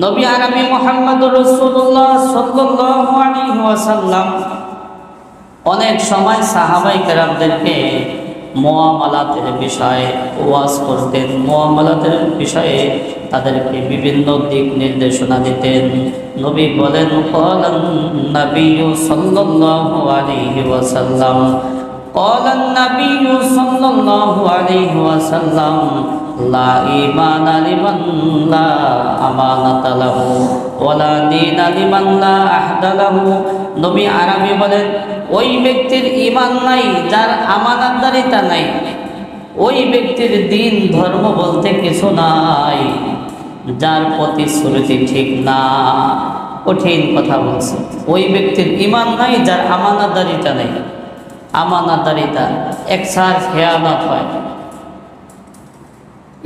নবী আরবি মুহাম্মদুর রাসূলুল্লাহ সাল্লাল্লাহু আলাইহি ওয়াসাল্লাম অনেক সময় সাহাবায়ে কেরামদেরকে মুআমালাতের বিষয়ে ওয়াজ করতেন, মুআমালাতের বিষয়ে তাদেরকে বিভিন্ন দিক নির্দেশনা দিতেন। নবী বলেন, ক্বালান নাবিয়্যু সাল্লাল্লাহু আলাইহি ওয়াসাল্লাম ক্বালান নাবিয়্যু সাল্লাল্লাহু আলাইহি ওয়াসাল্লাম লা ঈমানা লিমান লা আমানাতা লাহু ওয়ালা দীনা লিমান লা আহদা লাহু। নবী আরবি বলেন, ওই ব্যক্তির ঈমান নাই যার আমানতদারিতা নাই, ওই ব্যক্তির দ্বীন ধর্ম বলতে কিছু নাই, যার প্রতিশ্রুতি ঠিক না। কঠিন কথা বলছে। ওই ব্যক্তির ঈমান নাই যার আমানতদারিতা নাই। আমানতদারিতা একসার খেয়ানত হয়।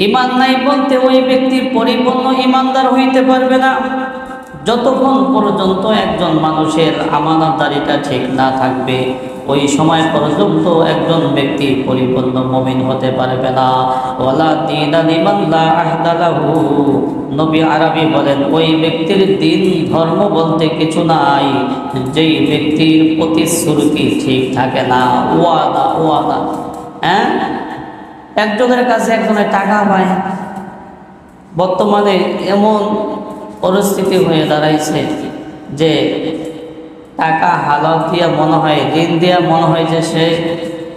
ঈমান নাই বলতে ওই ব্যক্তি পরিপূর্ণ ঈমানদার হইতে পারবে না যতক্ষণ পর্যন্ত একজন মানুষের আমানতদারিতা ঠিক না থাকবে, ওই সময় পর্যন্ত একজন ব্যক্তি পরিপূর্ণ মুমিন হতে পারবে না। ওয়ালা দীনা লিমান লা আহদা লাহু। নবী আরবি বলেন, ওই ব্যক্তির দ্বীন ধর্ম বলতে কিছু নাই যেই ব্যক্তির প্রতিশ্রুতি ঠিক থাকে না। ওয়াদা হ্যাঁ, একজনের কাছে একজনের টাকা পায়। বর্তমানে এমন পরিস্থিতি হয়ে দাঁড়াইছে যে টাকা হালাল দিয়া মনে হয়, ঋণ দিয়া মনে হয় যে সে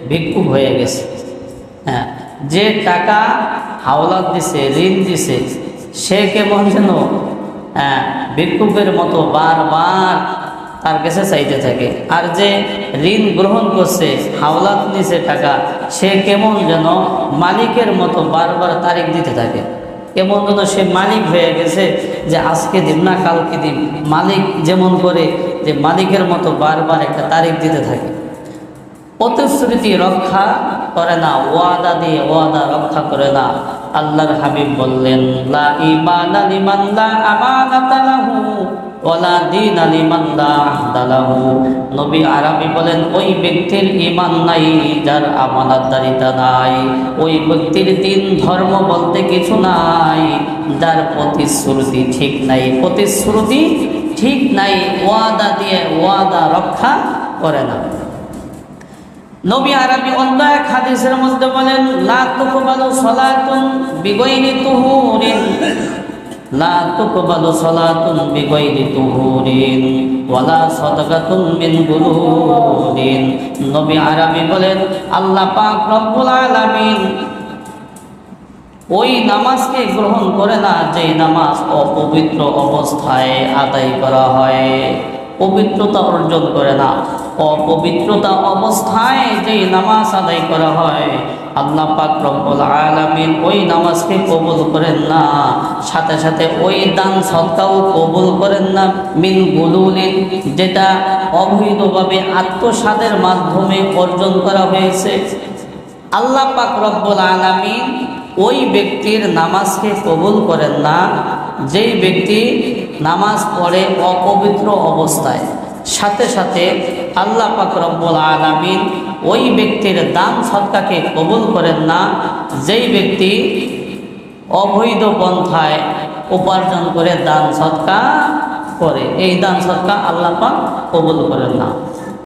ভিক্ষুক হয়ে গেছে। হ্যাঁ, যে টাকা হাওলাত দিছে, ঋণ দিছে, সে কেমন যেন ভিক্ষুকের মতো বারবার তার কাছে চাইতে থাকে। আর যে ঋণ গ্রহণ করছে, হাওলাত নিছে টাকা, সে কেমন যেন মালিকের মতো বারবার তারিখ দিতে থাকে। কেমন যেন সে মালিক হয়ে গেছে যে আজকে দিন না কালকে দিন। মালিক যেমন করে যে মালিকের মতো বারবার একটা তারিখ দিতে থাকে। প্রতিশ্রুতি রক্ষা করে না, ওয়াদা দিয়ে ওয়াদা রক্ষা করে না। আল্লাহর হাবিব বললেন, লা ঈমানা লিমান লা আমানাতা লাহু ওয়ালা দীনা লিমান লা আহদা লাহু। নবী আরবি বলেন, ওই ব্যক্তির ঈমান নাই যার আমানতদারিতা নাই, ওই ব্যক্তির দ্বীন ধর্ম বলতে কিছু নাই, যার প্রতিশ্রুতি ঠিক নাই। প্রতিশ্রুতি ঠিক নাই, ওয়াদা দিয়ে ওয়াদা রক্ষা করে না। নবী আরবি অন্য এক হাদিসের মধ্যে বলেন, লা তুকবালু সালাতুন বিগাইরি তুহুরিন, লা তুকবালু সালাতুন বিগাইরি তুহুরিন ওয়ালা সাদাকাতুন মিন গুলুলিন। নবী আরবি বলেন, আল্লাহ পাক রব্বুল আলামিন ওই নামাজকে গ্রহণ করে না যে নামাজ অপবিত্র অবস্থায় আদায় করা হয়। পবিত্রতা অর্জন করে না, অপবিত্রতা অবস্থায় যে নামাজ আদায় করা হয়, আল্লাহ পাক রব্বুল আলামিন ওই নামাজকে কবুল করেন না। সাথে সাথে ওই দান সদকাও কবুল করেন না। মিন গুলুলিন, যেটা অবৈধভাবে আত্মসাদের মাধ্যমে অর্জন করা হয়েছে। আল্লাহ পাক রব্বুল আলামিন ওই ব্যক্তির নামাজকে কবুল করেন না যেই ব্যক্তি নামাজ পড়ে অপবিত্র অবস্থায়। সাথে সাথে আল্লাহ পাক রব্বুল আলামিন ওই ব্যক্তির দান সদকাকে কবুল করেন না যেই ব্যক্তি অবৈধ পন্থায় উপার্জন করে দান সদকা করে। এই দান সদকা আল্লাহ পাক কবুল করেন না।